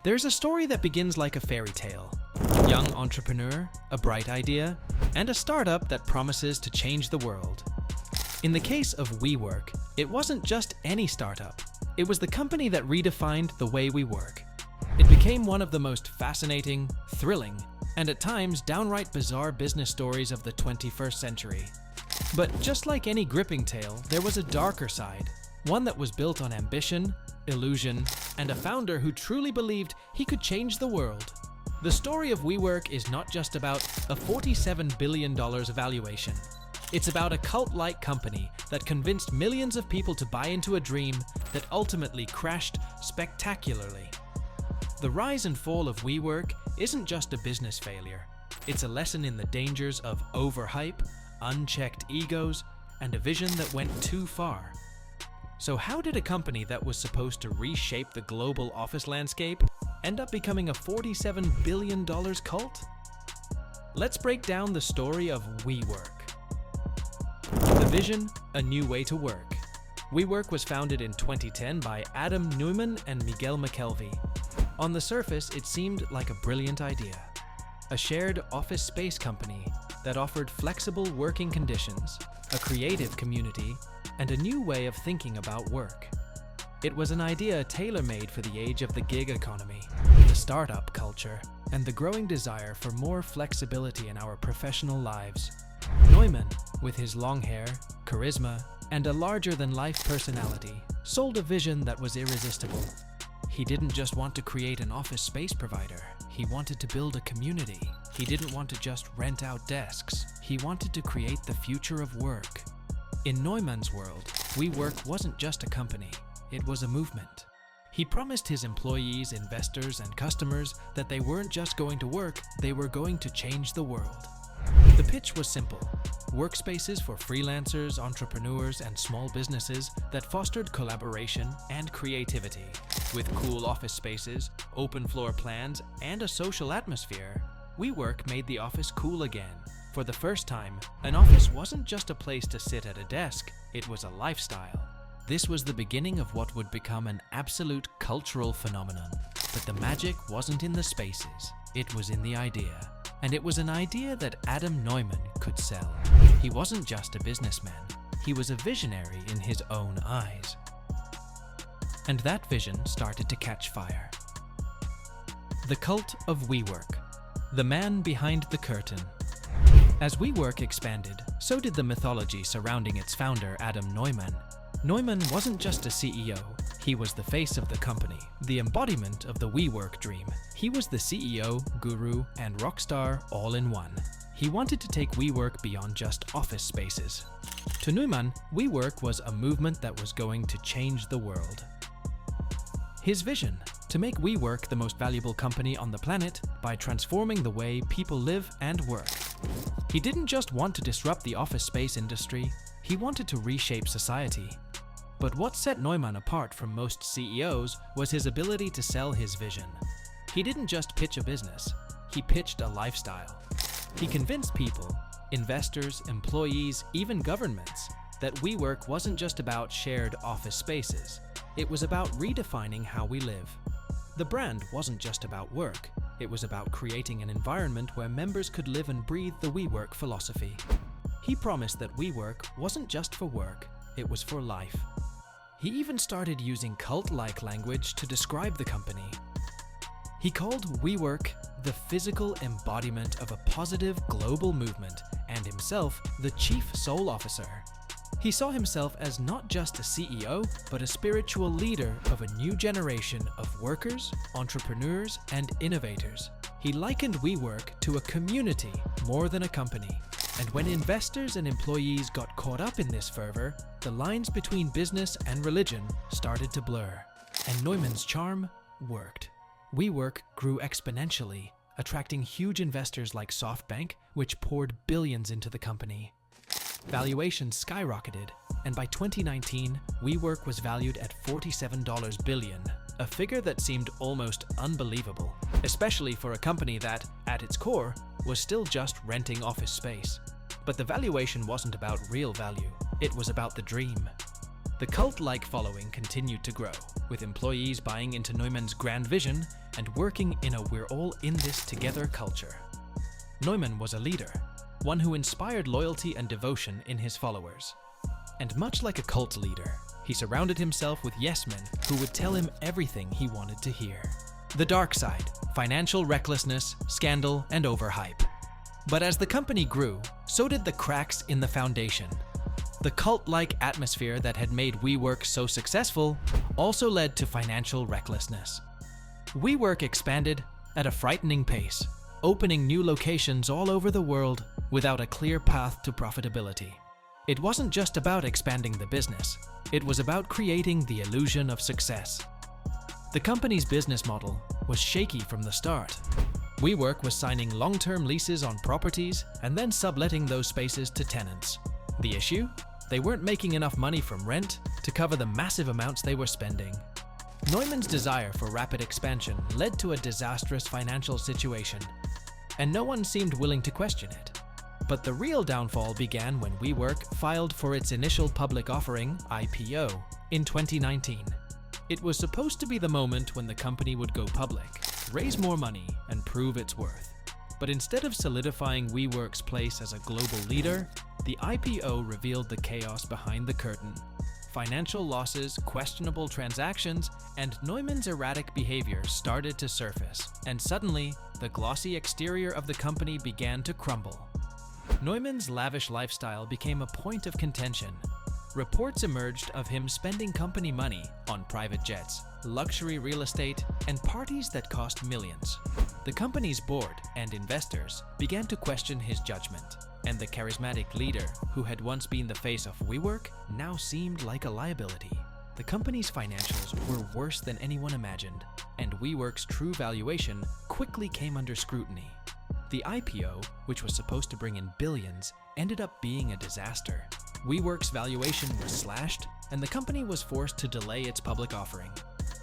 There's a story that begins like a fairy tale. Young entrepreneur, a bright idea, and a startup that promises to change the world. In the case of WeWork, it wasn't just any startup. It was the company that redefined the way we work. It became one of the most fascinating, thrilling, and at times downright bizarre business stories of the 21st century. But just like any gripping tale, there was a darker side, one that was built on ambition, illusion, and a founder who truly believed he could change the world. The story of WeWork is not just about a $47 billion valuation. It's about a cult-like company that convinced millions of people to buy into a dream that ultimately crashed spectacularly. The rise and fall of WeWork isn't just a business failure. It's a lesson in the dangers of overhype, unchecked egos, and a vision that went too far. So how did a company that was supposed to reshape the global office landscape end up becoming a $47 billion cult? Let's break down the story of WeWork. The vision, a new way to work. WeWork was founded in 2010 by Adam Neumann and Miguel McKelvey. On the surface, it seemed like a brilliant idea. A shared office space company that offered flexible working conditions, a creative community, and a new way of thinking about work. It was an idea tailor-made for the age of the gig economy, the startup culture, and the growing desire for more flexibility in our professional lives. Neumann, with his long hair, charisma, and a larger-than-life personality, sold a vision that was irresistible. He didn't just want to create an office space provider. He wanted to build a community. He didn't want to just rent out desks. He wanted to create the future of work. In Neumann's world, WeWork wasn't just a company. It was a movement. He promised his employees, investors, and customers that they weren't just going to work, they were going to change the world. The pitch was simple: workspaces for freelancers, entrepreneurs, and small businesses that fostered collaboration and creativity. With cool office spaces, open floor plans, and a social atmosphere, WeWork made the office cool again. For the first time, an office wasn't just a place to sit at a desk, it was a lifestyle. This was the beginning of what would become an absolute cultural phenomenon. But the magic wasn't in the spaces, it was in the idea. And it was an idea that Adam Neumann could sell. He wasn't just a businessman, he was a visionary in his own eyes. And that vision started to catch fire. The cult of WeWork. The man behind the curtain. As WeWork expanded, so did the mythology surrounding its founder, Adam Neumann. Neumann wasn't just a CEO, he was the face of the company, the embodiment of the WeWork dream. He was the CEO, guru, and rock star all in one. He wanted to take WeWork beyond just office spaces. To Neumann, WeWork was a movement that was going to change the world. His vision: to make WeWork the most valuable company on the planet by transforming the way people live and work. He didn't just want to disrupt the office space industry, he wanted to reshape society. But what set Neumann apart from most CEOs was his ability to sell his vision. He didn't just pitch a business, he pitched a lifestyle. He convinced people, investors, employees, even governments, that WeWork wasn't just about shared office spaces. It was about redefining how we live. The brand wasn't just about work, it was about creating an environment where members could live and breathe the WeWork philosophy. He promised that WeWork wasn't just for work, it was for life. He even started using cult-like language to describe the company. He called WeWork the physical embodiment of a positive global movement and himself the chief soul officer. He saw himself as not just a CEO, but a spiritual leader of a new generation of workers, entrepreneurs, and innovators. He likened WeWork to a community more than a company. And when investors and employees got caught up in this fervor, the lines between business and religion started to blur. And Neumann's charm worked. WeWork grew exponentially, attracting huge investors like SoftBank, which poured billions into the company. Valuations skyrocketed, and by 2019, WeWork was valued at $47 billion, a figure that seemed almost unbelievable, especially for a company that, at its core, was still just renting office space. But the valuation wasn't about real value, it was about the dream. The cult-like following continued to grow, with employees buying into Neumann's grand vision and working in a "we're all in this together" culture. Neumann was a leader, one who inspired loyalty and devotion in his followers. And much like a cult leader, he surrounded himself with yes-men who would tell him everything he wanted to hear. The dark side: financial recklessness, scandal, and overhype. But as the company grew, so did the cracks in the foundation. The cult-like atmosphere that had made WeWork so successful also led to financial recklessness. WeWork expanded at a frightening pace, opening new locations all over the world without a clear path to profitability. It wasn't just about expanding the business, it was about creating the illusion of success. The company's business model was shaky from the start. WeWork was signing long-term leases on properties and then subletting those spaces to tenants. The issue? They weren't making enough money from rent to cover the massive amounts they were spending. Neumann's desire for rapid expansion led to a disastrous financial situation, and no one seemed willing to question it. But the real downfall began when WeWork filed for its initial public offering, IPO, in 2019. It was supposed to be the moment when the company would go public, raise more money, and prove its worth. But instead of solidifying WeWork's place as a global leader, the IPO revealed the chaos behind the curtain. Financial losses, questionable transactions, and Neumann's erratic behavior started to surface, and suddenly, the glossy exterior of the company began to crumble. Neumann's lavish lifestyle became a point of contention. Reports emerged of him spending company money on private jets, luxury real estate, and parties that cost millions. The company's board and investors began to question his judgment, and the charismatic leader who had once been the face of WeWork now seemed like a liability. The company's financials were worse than anyone imagined, and WeWork's true valuation quickly came under scrutiny. The IPO, which was supposed to bring in billions, ended up being a disaster. WeWork's valuation was slashed, and the company was forced to delay its public offering.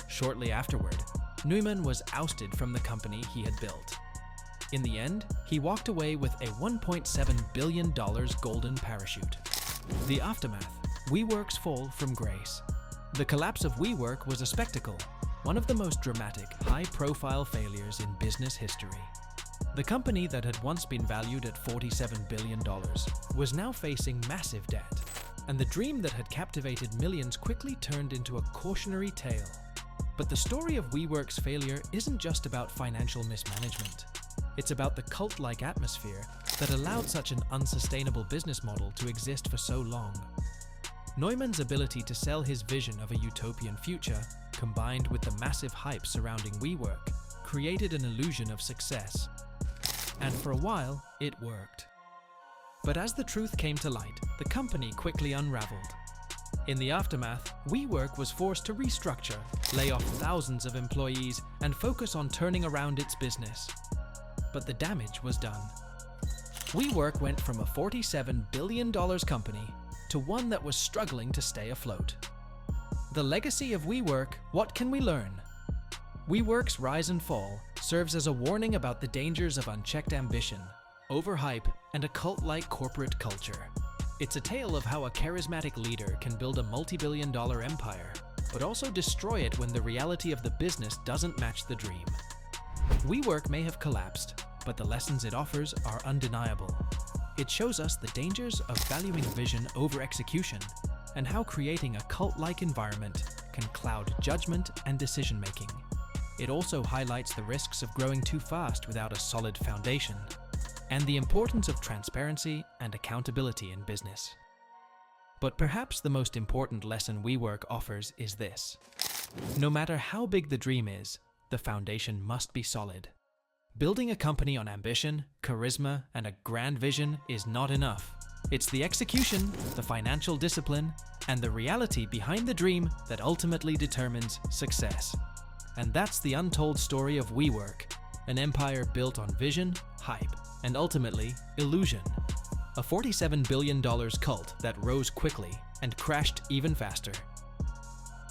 Shortly afterward, Neumann was ousted from the company he had built. In the end, he walked away with a $1.7 billion golden parachute. The aftermath: WeWork's fall from grace. The collapse of WeWork was a spectacle, one of the most dramatic, high-profile failures in business history. The company that had once been valued at $47 billion was now facing massive debt, and the dream that had captivated millions quickly turned into a cautionary tale. But the story of WeWork's failure isn't just about financial mismanagement. It's about the cult-like atmosphere that allowed such an unsustainable business model to exist for so long. Neumann's ability to sell his vision of a utopian future, combined with the massive hype surrounding WeWork, created an illusion of success. And for a while, it worked. But as the truth came to light, the company quickly unraveled. In the aftermath, WeWork was forced to restructure, lay off thousands of employees, and focus on turning around its business. But the damage was done. WeWork went from a $47 billion company to one that was struggling to stay afloat. The legacy of WeWork: what can we learn? WeWork's rise and fall serves as a warning about the dangers of unchecked ambition, overhype, and a cult-like corporate culture. It's a tale of how a charismatic leader can build a multi-billion-dollar empire, but also destroy it when the reality of the business doesn't match the dream. WeWork may have collapsed, but the lessons it offers are undeniable. It shows us the dangers of valuing vision over execution, and how creating a cult-like environment can cloud judgment and decision-making. It also highlights the risks of growing too fast without a solid foundation, and the importance of transparency and accountability in business. But perhaps the most important lesson WeWork offers is this: no matter how big the dream is, the foundation must be solid. Building a company on ambition, charisma, and a grand vision is not enough. It's the execution, the financial discipline, and the reality behind the dream that ultimately determines success. And that's the untold story of WeWork, an empire built on vision, hype, and ultimately, illusion. A $47 billion cult that rose quickly and crashed even faster.